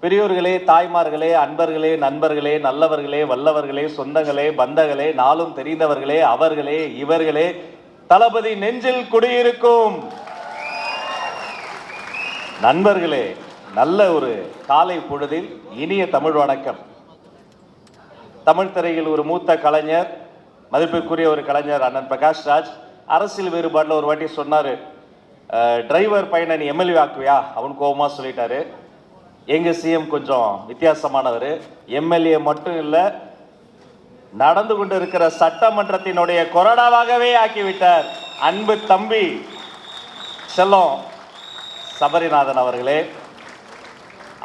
பெரியோர்களே, தாய்மார்களே, அன்பர்களே, நண்பர்களே, நல்லவர்களே, வல்லவர்களே, சொந்தங்களே, பந்தங்களே, நாளும் தெரிந்தவர்களே, அவர்களே, இவர்களே, தளபதி நெஞ்சில் குடியிருக்கும் நண்பர்களே, நல்ல ஒரு காலை பொழுதில் இனிய தமிழ் வணக்கம். தமிழ் திரையில் ஒரு மூத்த கலைஞர், மதிப்பிற்குரிய ஒரு கலைஞர் அண்ணன் பிரகாஷ் ராஜ் அரசியல் வேறுபாட்டில் ஒரு வாட்டி சொன்னார், டிரைவர் பையனை நீ எம்எல்ஏ ஆக்குவியா? அவன் கோபமாக சொல்லிட்டாரு. எங்கள் சிஎம் கொஞ்சம் வித்தியாசமானவர், எம்எல்ஏ மட்டும் இல்லை, நடந்து கொண்டு இருக்கிற சட்டமன்றத்தினுடைய கொறடாவாகவே ஆக்கிவிட்டார். அன்பு தம்பி செல்லம் சபரிநாதன் அவர்களே,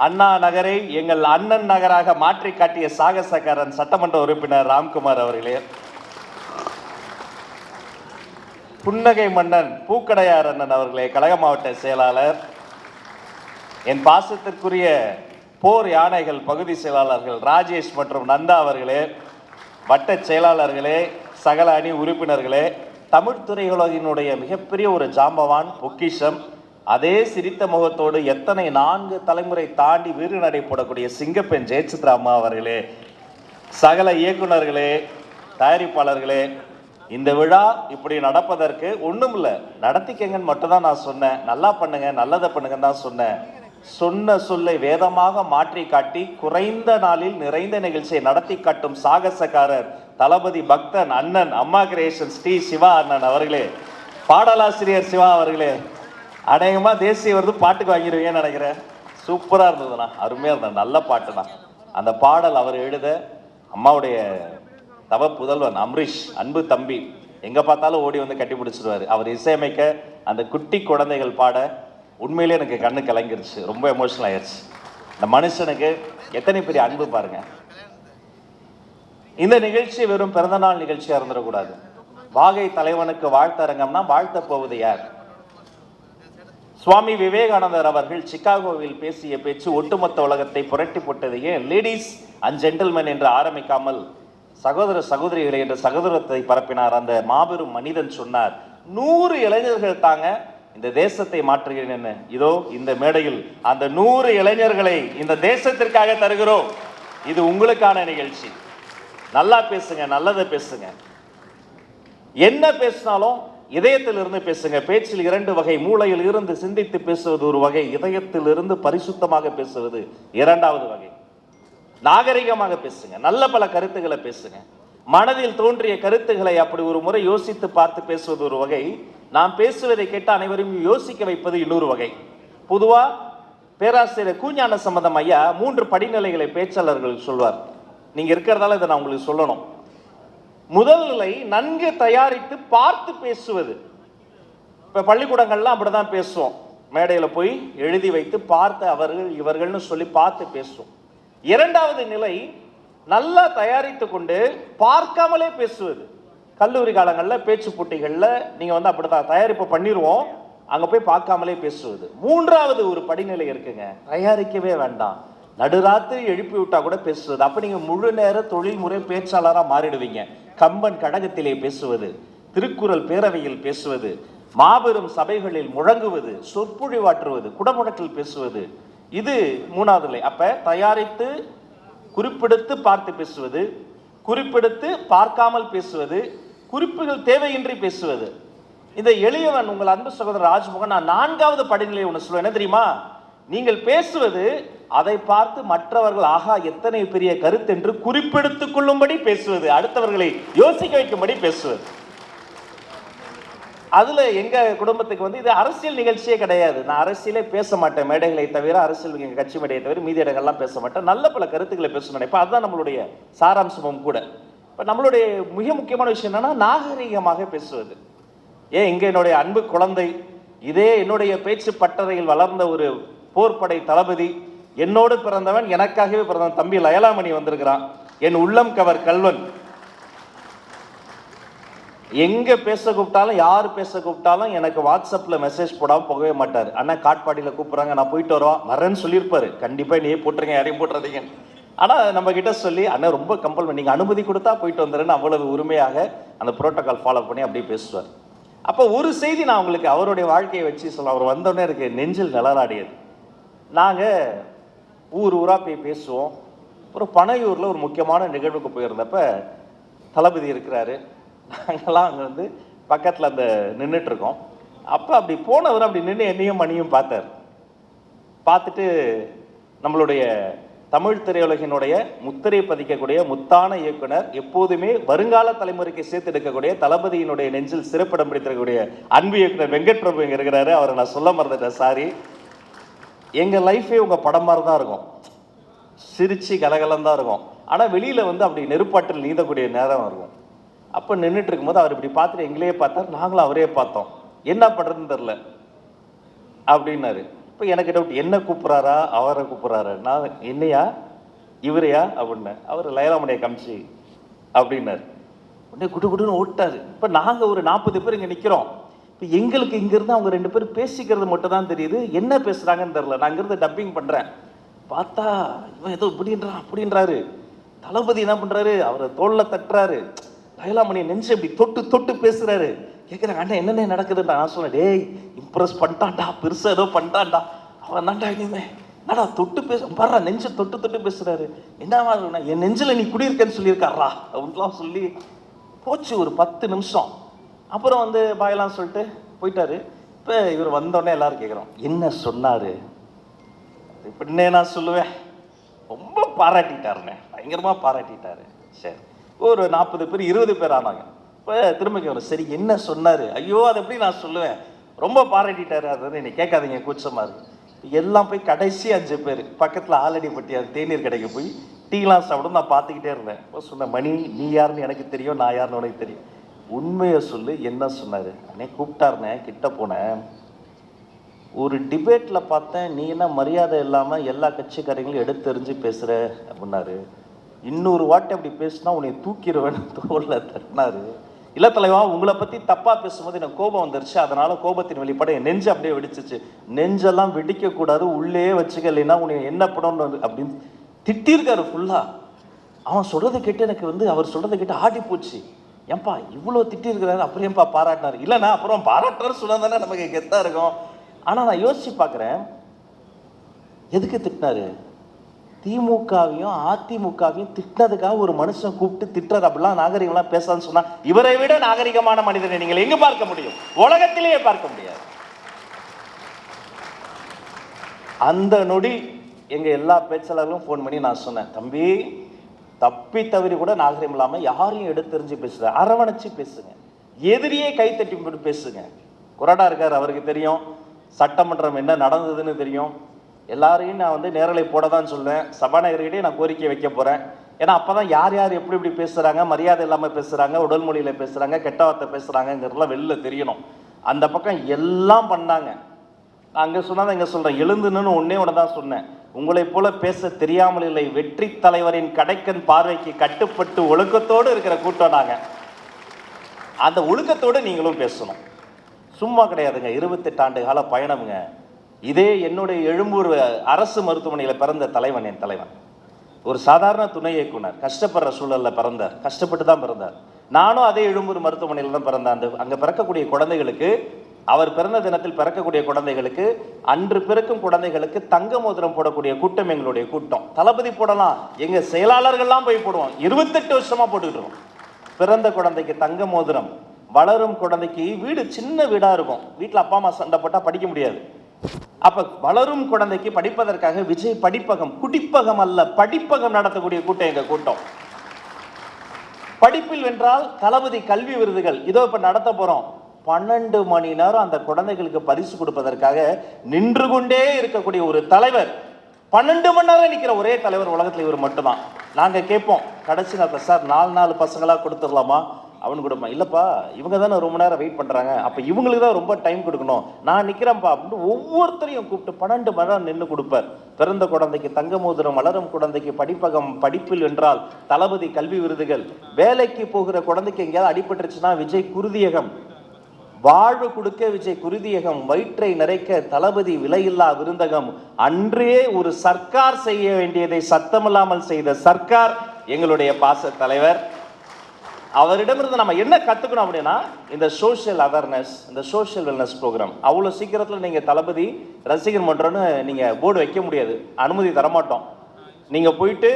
அண்ணா நகரை எங்கள் அண்ணன் நகராக மாற்றி காட்டிய சாகசக்காரன் சட்டமன்ற உறுப்பினர் ராம்குமார் அவர்களே, புன்னகை மன்னன் பூக்கடையார் அண்ணன் அவர்களே, கழக மாவட்ட செயலாளர், என் பாசத்திற்குரிய போர் யானைகள் பகுதி செயலாளர்கள் ராஜேஷ் மற்றும் நந்தா அவர்களே, வட்ட செயலாளர்களே, சகல அணி உறுப்பினர்களே, தமிழ் திரையுலகினுடைய மிகப்பெரிய ஒரு ஜாம்பவான் பொக்கிஷம், அதே சிரித்த முகத்தோடு எத்தனை 4 தலைமுறை தாண்டி வீறு நடை போடக்கூடிய சிங்கப்பெண் ஜெயசித்ரா அம்மா அவர்களே, சகல இயக்குநர்களே, தயாரிப்பாளர்களே, இந்த விழா இப்படி நடப்பதற்கு ஒன்றும் இல்லை, நடத்திக்கங்கன்னு மட்டும் தான் நான் சொன்னேன். நல்லா பண்ணுங்க, நல்லதை பண்ணுங்கன்னு தான் சொன்னேன். சொன்ன சொல்லை வேதமாக மாற்றி காட்டி குறைந்த நாளில் நிறைந்த நிகழ்ச்சியை நடத்தி காட்டும் சாகசக்காரர் தளபதி பக்தன் அண்ணன் அம்மா கிரியேஷன் ஸ்ரீ சிவா அண்ணன் அவர்களே, பாடலாசிரியர் சிவா அவர்களே, அநேகமாக தேசிய விருது பாட்டுக்கு வாங்கிடுவீங்கன்னு நினைக்கிறேன். சூப்பராக இருந்ததுண்ணா, அருமையாக இருந்தது, நல்ல பாட்டுண்ணா. அந்த பாடல் அவர் எழுத அம்மாவுடைய தவ புதல்வன் அம்ரீஷ் அன்பு தம்பி எங்கே பார்த்தாலும் ஓடி வந்து கட்டி பிடிச்சிடுவார். அவர் இசையமைக்க அந்த குட்டி குழந்தைகள் பாட உண்மையிலே எனக்கு கண்ணு கலங்கிருச்சு, ரொம்ப எமோஷனல் ஆயிடுச்சு. இந்த மனுஷனுக்கு எத்தனை பெரிய அன்பு பாருங்க. இந்த நிகழ்ச்சி வெறும் பிறந்தநாள் நிகழ்ச்சியாக இருந்துடக்கூடாது. வாகை தலைவனுக்கு வாழ்த்தரங்கம்னா வாழ்த்த போவது யார்? சுவாமி விவேகானந்தர் அவர்கள் சிகாகோவில் பேசிய பேச்சு ஒட்டுமொத்த உலகத்தை புரட்டி போட்டது. ஏன் லேடிஸ் அண்ட் ஜென்டில்மென் என்று ஆரம்பிக்காமல் சகோதர சகோதரிகளை என்ற சகோதரத்தை பரப்பினார். அந்த மாபெரும் மனிதன் சொன்னார், 100 இளைஞர்கள் தாங்க இந்த தேசத்தை மாற்றுகிறேன். இதோ இந்த மேடையில் அந்த 100 இளைஞர்களை இந்த தேசத்திற்காக தருகிறோம். இது உங்களுக்கான நிகழ்ச்சி. நல்லா பேசுங்க, நல்லதை பேசுங்க, என்ன பேசினாலும் இதயத்திலிருந்து பேசுங்க. பேச்சில் 2 வகை, மூளையில் இருந்து சிந்தித்து பேசுவது ஒரு வகை, இதயத்திலிருந்து பரிசுத்தமாக பேசுவது 2வது வகை. நாகரிகமாக பேசுங்க, நல்ல பல கருத்துக்களை பேசுங்க, மனதில் தோன்றிய கருத்துக்களை அப்படி ஒரு முறை யோசித்து பார்த்து பேசுவது ஒரு வகை, நாம் பேசுவதை கேட்டு அனைவரும் யோசிக்க வைப்பது இன்னொரு வகை. பொதுவா பேராசிரியர் கூஞான சம்பந்தம் ஐயா 3 படிநிலைகளை பேச்சாளர்கள் சொல்வார். நீங்க இருக்கிறதால இதை நான் உங்களுக்கு சொல்லணும். முதல் நிலை நன்கு தயாரித்து பார்த்து பேசுவது. இப்ப பள்ளிக்கூடங்கள்லாம் அப்படிதான் பேசுவோம், மேடையில போய் எழுதி வைத்து பார்த்து அவர்கள் இவர்கள்னு சொல்லி பார்த்து பேசுவோம். 2வது நிலை நல்லா தயாரித்து கொண்டு பார்க்காமலே பேசுவது. கல்லூரி காலங்களில் பேச்சு போட்டிகளில் நீங்கள் வந்து அப்படிதான் தயாரிப்பு பண்ணிடுவோம், அங்கே போய் பார்க்காமலே பேசுவது. 3வது ஒரு படிநிலை இருக்குங்க, தயாரிக்கவே வேண்டாம், நடுராத்திரி எழுப்பி விட்டா கூட பேசுவது. அப்போ நீங்கள் முழு நேர தொழில்முறை பேச்சாளராக மாறிடுவீங்க. கம்பன் கடகத்திலே பேசுவது, திருக்குறள் பேரவையில் பேசுவது, மாபெரும் சபைகளில் முழங்குவது, சொற்பொழிவாற்றுவது, குடமுழக்கில் பேசுவது, இது 3வது நிலை. அப்போ தயாரித்து குறிப்பெடுத்து பார்த்து பேசுவது, குறிப்பெடுத்து பார்க்காமல் பேசுவது, குறிப்புகள் தேவையின்றி பேசுவது. இந்த எளியவன் உங்கள் அன்பு சகோதரர் ராஜ்மோகன் நான் 4வது படிநிலை ஒன்று சொல்லுவேன். என்ன தெரியுமா? நீங்கள் பேசுவது அதை பார்த்து மற்றவர்கள் ஆகா எத்தனை பெரிய கருத்து என்று குறிப்பெடுத்துக் கொள்ளும்படி பேசுவது, அடுத்தவர்களை யோசிக்க வைக்கும்படி பேசுவது. அதுல எங்க குடும்பத்துக்கு வந்து இது அரசியல் நிகழ்ச்சியே கிடையாது. நான் அரசியலே பேச மாட்டேன், மேடைகளை தவிர, அரசியல் எங்க கட்சி மேடையை தவிர மீதி இடங்கள்லாம் பேச மாட்டேன். நல்ல பல கருத்துக்களை பேச நினைப்பேன். அதுதான் நம்மளுடைய சாராம்சமும் கூட. இப்போ நம்மளுடைய மிக முக்கியமான விஷயம் என்னன்னா நாகரிகமாக பேசுவது. ஏன் இங்க என்னுடைய அன்பு குழந்தை, இதே என்னுடைய பேச்சு பட்டறையில் வளர்ந்த ஒரு போர்படை தளபதி, என்னோடு பிறந்தவன், எனக்காகவே பிறந்தவன் தம்பி லயலாமணி வந்திருக்கிறான், என் உள்ளம் கவர் கல்வன். எங்க பேச கூப்பிட்டாலும், யார் பேச கூப்பிட்டாலும் எனக்கு வாட்ஸ்அப்ல மெசேஜ் போடாமல் போகவே மாட்டார். அண்ணா காட்பாடியில் கூப்பிட்றாங்க, நான் போயிட்டு வரேன்னு சொல்லியிருப்பாரு. கண்டிப்பா நீ போட்டுருங்க, யாரையும் போட்டுறதீங்க. ஆனால் நம்ம கிட்ட சொல்லி அண்ணன் ரொம்ப கம்பல் பண்ணி நீங்கள் அனுமதி கொடுத்தா போயிட்டு வந்துடுன்னு அவ்வளவு உரிமையாக அந்த புரோட்டோகால் ஃபாலோ பண்ணி அப்படியே பேசுவார். அப்போ ஒரு செய்தி நான் உங்களுக்கு அவருடைய வாழ்க்கையை வச்சு சொல்ல, அவர் வந்தோடனே எனக்கு நெஞ்சில் நிழலாடியது. நாங்கள் ஊர் ஊராக போய் பேசுவோம். அப்புறம் பனையூரில் ஒரு முக்கியமான நிகழ்வுக்கு போயிருந்தப்ப தளபதி இருக்கிறாரு. நாங்கள்லாம் அங்கே வந்து பக்கத்தில் அந்த நின்றுட்டுருக்கோம். அப்போ அப்படி போனவர் அப்படி நின்று என்னையும் மணியும் பார்த்தார். பார்த்துட்டு நம்மளுடைய தமிழ் திரையுலகினுடைய முத்திரை பதிக்கக்கூடிய முத்தான இயக்குனர், எப்போதுமே வருங்கால தலைமுறைக்கு சேர்த்து எடுக்கக்கூடிய தளபதியினுடைய நெஞ்சில் சிறப்பிடம் பிடித்திருக்கக்கூடிய அன்பு இயக்குனர் வெங்கட் பிரபு இங்கே இருக்கிறாரு. அவரை நான் சொல்ல மறந்துட்டேன், சாரி. எங்கள் லைஃபே உங்கள் படம் மாதிரி தான் இருக்கும், சிரிச்சு கலகலம் தான் இருக்கும். ஆனால் வெளியில் வந்து அப்படி நெருப்பாற்றில் நீந்தக்கூடிய நேரம் இருக்கும். அப்போ நின்றுட்டு இருக்கும்போது அவர் இப்படி பார்த்துட்டு எங்களையே பார்த்தார், நாங்களும் அவரே பார்த்தோம். என்ன பண்ணுறதுன்னு தெரில அப்படின்னாரு. இப்போ எனக்கு டவுட், என்ன கூப்பிட்றாரா அவரை கூப்பிட்றாரு? நான் என்னையா இவரையா அப்படின்னேன். அவர் லைலாமணியை காமிச்சு அப்படின்னாரு. உடனே குடு குடுன்னு ஓட்டாரு. இப்போ நாங்கள் ஒரு 40 பேர் இங்கே நிற்கிறோம். இப்போ எங்களுக்கு இங்கேருந்து அவங்க 2 பேர் பேசிக்கிறது மட்டும் தான் தெரியுது, என்ன பேசுகிறாங்கன்னு தெரில. நான் இங்கேருந்து டப்பிங் பண்ணுறேன். பார்த்தா இவன் ஏதோ இப்படின்றான் அப்படின்றாரு. தளபதி என்ன பண்ணுறாரு, அவரை தோளில் தட்டுறாரு. லைலாமணியை நெஞ்சு இப்படி தொட்டு தொட்டு பேசுகிறாரு. கேட்குறாங்க, அண்ணன் என்னென்ன நடக்குதுன்றா. நான் சொன்னேன், டேய் இம்ப்ரெஸ் பண்ணிட்டான்டா, பெருசாக ஏதோ பண்ணிட்டான்டா, அவன் தான்டா இனிமே என்னடா தொட்டு பேச பாடுறா, நெஞ்சு தொட்டு தொட்டு பேசுகிறாரு. என்னவா என் நெஞ்சில் நீ குடியிருக்கேன்னு சொல்லியிருக்காரா அப்படின்லாம் சொல்லி போச்சு ஒரு 10 நிமிஷம். அப்புறம் வந்து பாயெல்லாம் சொல்லிட்டு போயிட்டாரு. இப்போ இவர் வந்தோடனே எல்லாரும் கேட்குறோம், என்ன சொன்னார்? இப்படின்னே நான் சொல்லுவேன், ரொம்ப பாராட்டிட்டாருண்ணே, பயங்கரமாக பாராட்டிட்டாரு. சரி, ஒரு 40 பேர் 20 பேர் ஆனாங்க. இப்போ திரும்ப கேட்குறோம், சரி என்ன சொன்னார்? ஐயோ அதை எப்படி நான் சொல்லுவேன், ரொம்ப பாராட்டிட்டாரு. அது வந்து என்னை கேட்காதீங்க, கூச்சமாக இருக்கு. எல்லாம் போய் கடைசி 5 பேர் பக்கத்தில் ஆலடிப்பட்டி தேநீர் கடைக்கு போய் டீலாம் சாப்பிடும். நான் பார்த்துக்கிட்டே இருந்தேன். இப்போ சொன்னேன், மணி நீ யாருன்னு எனக்கு தெரியும், நான் யாருன்னு உனக்கு தெரியும், உண்மையை சொல்லு, என்ன சொன்னார்? அண்ணே கூப்பிட்டாருண்ணே, கிட்ட போனேன், ஒரு டிபேட்டில் பார்த்தேன், நீ என்ன மரியாதை இல்லாமல் எல்லா கட்சிக்காரங்களும் எடுத்தெறிஞ்சு பேசுகிற அப்படின்னாரு. இன்னொரு வாட்டி அப்படி பேசுனா உன்னை தூக்கிடுவேன்னு தோளில் தட்டினாரு. இல்லை தலைவா, உங்களை பற்றி தப்பாக பேசும்போது எனக்கு கோபம் வந்துருச்சு, அதனால் கோபத்தின் வெளிப்பாடு என் நெஞ்சு அப்படியே வெடிச்சிச்சு. நெஞ்செல்லாம் வெடிக்கக்கூடாது, உள்ளே வச்சுக்க, இல்லைன்னா உன்னை என்ன பண்ணணும் அப்படின்னு திட்டிருக்காரு ஃபுல்லாக. அவன் சொல்கிறத கேட்டு எனக்கு வந்து அவர் சொல்கிறத கேட்டு ஆடி போச்சு. ஏன்பா இவ்வளோ திட்டிருக்கிறாரு, அப்புறம் ஏன்பா பாராட்டினார்? இல்லைண்ணா அப்புறம் பாராட்டுறாரு சொன்னா தானே நமக்கு கெத்தாக இருக்கும். ஆனால் நான் யோசிச்சு பார்க்குறேன், எதுக்கு திட்டினாரு? திமுகவையும் அதிமுகவையும் திட்டினதுக்காக ஒரு மனுஷன் கூப்பிட்டு திட்டுறது, அப்படிலாம் நாகரிகம்லாம் பேசான்னு சொன்னா, இவரை விட நாகரிகமான மனிதனை நீங்கள் எங்க பார்க்க முடியும்? உலகத்திலேயே பார்க்க முடியாது. அந்த நொடி எங்க எல்லா பேச்சாளர்களும் ஃபோன் பண்ணி நான் சொன்னேன், தம்பி தப்பி தவறி கூட நாகரிகம் இல்லாமல் யாரையும் எடுத்தெறிஞ்சு பேசுற, அரவணைச்சு பேசுங்க, எதிரியே கைத்தட்டி போட்டு பேசுங்க. கொறடா இருக்கார், அவருக்கு தெரியும் சட்டமன்றம் என்ன நடந்ததுன்னு தெரியும். எல்லாரையும் நான் வந்து நேரலை போட தான் சொல்லுவேன். சபாநாயகர்கிட்டே நான் கோரிக்கை வைக்க போகிறேன். ஏன்னா அப்போ தான் யார் யார் எப்படி எப்படி பேசுகிறாங்க, மரியாதை இல்லாமல் பேசுகிறாங்க, உடல் மொழியில் பேசுகிறாங்க, கெட்ட வார்த்தை பேசுகிறாங்கிறதுலாம் வெளில தெரியணும். அந்த பக்கம் எல்லாம் பண்ணாங்க. நான் அங்கே சொன்னதை இங்கே சொல்கிறேன், எழுந்துன்னு ஒன்றே ஒன்று தான் சொன்னேன், உங்களை போல பேச தெரியாமல் இல்லை, வெற்றி தலைவரின் கடைக்கன் பார்வைக்கு கட்டுப்பட்டு ஒழுக்கத்தோடு இருக்கிற கூட்டம் நாங்கள். அந்த ஒழுக்கத்தோடு நீங்களும் பேசணும், சும்மா கிடையாதுங்க. 28 ஆண்டு கால பயணம்ங்க. இதே என்னுடைய எழும்பூர் அரசு மருத்துவமனையில் பிறந்த தலைவன், என் தலைவன் ஒரு சாதாரண துணை இயக்குனர், கஷ்டப்படுற சூழலில் பிறந்தார், கஷ்டப்பட்டு தான் பிறந்தார். நானும் அதே எழும்பூர் மருத்துவமனையில் தான் பிறந்தேன். அங்கே பிறக்கக்கூடிய குழந்தைகளுக்கு, அவர் பிறந்த தினத்தில் பிறக்கக்கூடிய குழந்தைகளுக்கு, அன்று பிறக்கும் குழந்தைகளுக்கு தங்க மோதிரம் போடக்கூடிய கூட்டம் எங்களுடைய கூட்டம். தளபதி போடலாம், எங்கள் செயலாளர்கள்லாம் போய் போடுவோம், 28 வருஷமாக போட்டுக்கிட்டு இருக்கோம். பிறந்த குழந்தைக்கு தங்க மோதிரம், வளரும் குழந்தைக்கு வீடு சின்ன வீடாக இருக்கும், வீட்டில் அப்பா அம்மா சண்டை போட்டால் படிக்க முடியாது. அப்ப வளரும் குழந்தைக்கு படிப்பதற்காக விஜய் படிப்பகம், குடிப்பகம் அல்ல படிப்பகம் நடத்தக்கூடிய கூட்டம் எங்க கூட்டம். படிப்பில் வென்றால் தளபதி கல்வி விருதுகள் இதோ இப்ப நடத்த போறோம். 12 மணி நேரம் அந்த குழந்தைகளுக்கு பரிசு கொடுப்பதற்காக நின்று கொண்டே இருக்கக்கூடிய ஒரு தலைவர், 12 மணி நேரம் நிற்கிற ஒரே தலைவர் உலகத்தில் இவர் மட்டும்தான். நாங்க கேட்போம் கடைசி நேரத்தில், சார் 4 பசங்களா கொடுத்துடலாமா? அவனு கொடுப்பா, இல்லைப்பா இவங்க தானே ரொம்ப நேரம் வெயிட் பண்ணுறாங்க, அப்போ இவங்களுக்கு தான் ரொம்ப டைம் கொடுக்கணும், நான் நிற்கிறேன்ப்பா அப்படின்னு ஒவ்வொருத்தரையும் கூப்பிட்டு 12 மணி நேரம் நின்று கொடுப்பார். பிறந்த குழந்தைக்கு தங்க மோதிரம், வளரும் குழந்தைக்கு படிப்பகம், படிப்பில் வென்றால் தளபதி கல்வி விருதுகள், வேலைக்கு போகிற குழந்தைக்கு எங்கேயாவது அடிபட்டுருச்சுன்னா விஜய் குருதியகம், வாழ்வு கொடுக்க விஜய் குருதியகம், வயிற்றை நிறைக்க தளபதி விலையில்லா விருந்தகம். அன்றே ஒரு சர்க்கார் செய்ய வேண்டியதை சத்தமில்லாமல் செய்த சர்க்கார் எங்களுடைய பாச தலைவர். அவரிடமிருந்து நம்ம என்ன கற்றுக்கணும் அப்படின்னா, இந்த சோஷியல் அவேர்னஸ், இந்த சோஷியல் வெல்னஸ் ப்ரோக்ராம் அவ்வளோ சீக்கிரத்தில் நீங்கள் தளபதி ரசிகர் மன்றம்னு நீங்கள் போர்டு வைக்க முடியாது, அனுமதி தரமாட்டோம். நீங்கள் போயிட்டு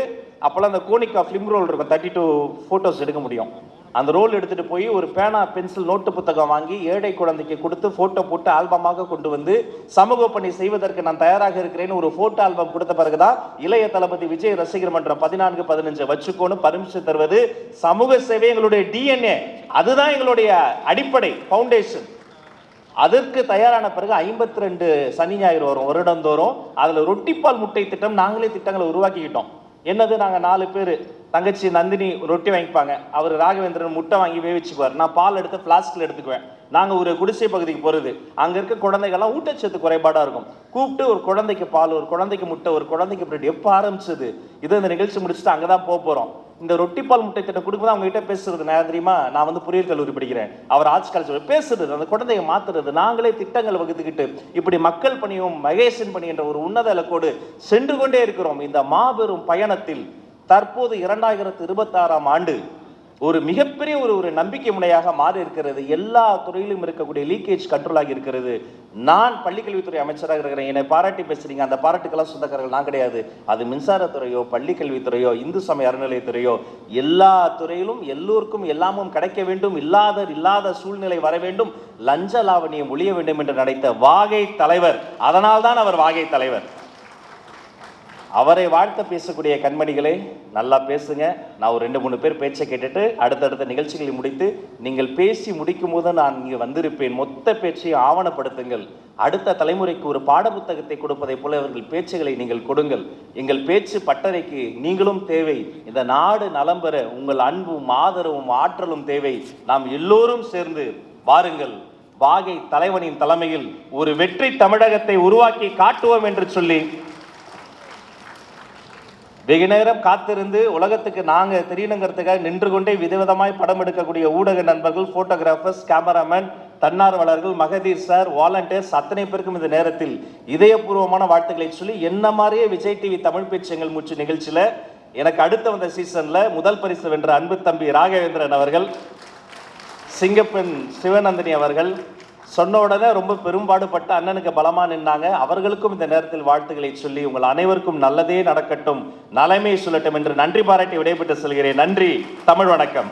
அப்போல்லாம் அந்த கோனிக்கா ஃபிலிம் ரோல் இருக்கும், 32 ஃபோட்டோஸ் எடுக்க முடியும். அந்த ரோல் எடுத்துகிட்டு போய் ஒரு பேனா பென்சில் நோட்டு புத்தகம் வாங்கி ஏழை குழந்தைக்கு கொடுத்து ஃபோட்டோ போட்டு ஆல்பமாக கொண்டு வந்து சமூக பணி செய்வதற்கு நான் தயாராக இருக்கிறேன்னு ஒரு ஃபோட்டோ ஆல்பம் கொடுத்த பிறகுதான் இளைய தளபதி விஜய் ரசிகர் மன்றம் 14-15 வச்சுக்கோன்னு பர்மிஷன் தருவது. சமூக சேவை எங்களுடைய டிஎன்ஏ, அதுதான் எங்களுடைய அடிப்படை ஃபவுண்டேஷன். அதற்கு தயாரான பிறகு 52 சனி ஞாயிறு வரும் வருடந்தோறும். அதில் ரொட்டிப்பால் முட்டை திட்டம் நாங்களே திட்டங்களை உருவாக்கிக்கிட்டோம். என்னது, நாங்கள் 4 பேர், தங்கச்சி நந்தினி ரொட்டி வாங்கிப்பாங்க, அவர் ராகவேந்திரன் முட்டை வாங்கி வேவிச்சுக்குவார், நான் பால் எடுத்து ஃப்ளாஸ்கில் எடுத்துக்குவேன். நாங்கள் ஒரு குடிசை பகுதிக்கு போகிறது, அங்கே இருக்க குழந்தைகள்லாம் ஊட்டச்சத்து குறைபாடாக இருக்கும். கூப்பிட்டு ஒரு குழந்தைக்கு பால், ஒரு குழந்தைக்கு முட்டை, ஒரு குழந்தைக்கு பிரெட். எப்போ ஆரம்பிச்சது இது? இந்த நிகழ்ச்சி முடிச்சுட்டு அங்கே தான் போக போகிறோம். இந்த ரொட்டிப்பால் முட்டை திட்டம் கொடுக்கும்போது அவங்க கிட்ட பேசுறது நான் தெரியுமா, நான் வந்து பொறியியல் கல்லூரி படிக்கிறேன், அவர் ஆர்ட்ஸ் காலேஜ் பேசுறது, அந்த குழந்தைய மாத்துறது, நாங்களே திட்டங்கள் வகுத்துக்கிட்டு இப்படி மக்கள் பணியும் மகேசன் பணி என்ற ஒரு உன்னத இலக்கோடு சென்று கொண்டே இருக்கிறோம். இந்த மாபெரும் பயணத்தில் தற்போது 2026ஆம் ஆண்டு ஒரு மிகப்பெரிய ஒரு நம்பிக்கை முனையாக மாறி இருக்கிறது. எல்லா துறையிலும் இருக்கக்கூடிய லீக்கேஜ் கண்ட்ரோல் ஆகி இருக்கிறது. நான் பள்ளிக்கல்வித்துறை அமைச்சராக இருக்கிறேன், என்னை பாராட்டி பேசுறீங்க, அந்த பாராட்டுக்கெல்லாம் சொந்தக்காரர்கள் நான் கிடையாது. அது மின்சாரத்துறையோ பள்ளிக்கல்வித்துறையோ இந்து சமய அறநிலையத்துறையோ எல்லா துறையிலும் எல்லோருக்கும் எல்லாமும் கிடைக்க வேண்டும், இல்லாத சூழ்நிலை வர வேண்டும், லஞ்ச லாவணியம் ஒழிய வேண்டும் என்று நினைத்த வாகை தலைவர். அதனால்தான் அவர் வாகை தலைவர். அவரை வாழ்த்த பேசக்கூடிய கண்மணிகளே, நல்லா பேசுங்க. நான் ஒரு 2-3 பேர் பேச்சை கேட்டுட்டு அடுத்தடுத்த நிகழ்ச்சிகளை முடித்து நீங்கள் பேசி முடிக்கும் போது நான் இங்கே வந்திருப்பேன். மொத்த பேச்சையும் ஆவணப்படுத்துங்கள். அடுத்த தலைமுறைக்கு ஒரு பாடப்புத்தகத்தை கொடுப்பதை போல அவர்கள் பேச்சுகளை நீங்கள் கொடுங்கள். எங்கள் பேச்சு பட்டறைக்கு நீங்களும் தேவை. இந்த நாடு நலம் பெற உங்கள் அன்பும் ஆதரவும் ஆற்றலும் தேவை. நாம் எல்லோரும் சேர்ந்து வாருங்கள், வாகை தலைவனின் தலைமையில் ஒரு வெற்றி தமிழகத்தை உருவாக்கி காட்டுவோம் என்று சொல்லி வெகு நேரம் காத்திருந்து உலகத்துக்கு நாங்கள் தெரியணுங்கிறதுக்காக நின்று கொண்டே விதவிதமாய் படம் எடுக்கக்கூடிய ஊடக நண்பர்கள், போட்டோகிராஃபர்ஸ், கேமராமேன், தன்னார்வலர்கள், மகதீர் சார், வாலண்டியர்ஸ் அத்தனை பேருக்கும் இந்த நேரத்தில் இதயபூர்வமான வாழ்த்துக்களை சொல்லி, என்ன மாதிரியே விஜய் டிவி தமிழ் பேச்சுங்கள் மூச்சு நிகழ்ச்சியில் எனக்கு அடுத்த வந்த சீசனில் முதல் பரிசு வென்ற அன்பு தம்பி ராகவேந்திரன் அவர்கள், சிங்கப்பெண் சிவநந்தினி அவர்கள் சொன்ன உடனே ரொம்ப பெரும்பாடுபட்டு அண்ணனுக்கு பலமா நின்னாங்க. அவர்களுக்கும் இந்த நேரத்தில் வாழ்த்துக்களை சொல்லி உங்கள் அனைவருக்கும் நல்லதே நடக்கட்டும், நலமே சொல்லட்டும் என்று நன்றி பாராட்டி விடைபெற்று செல்கிறேன். நன்றி. தமிழ் வணக்கம்.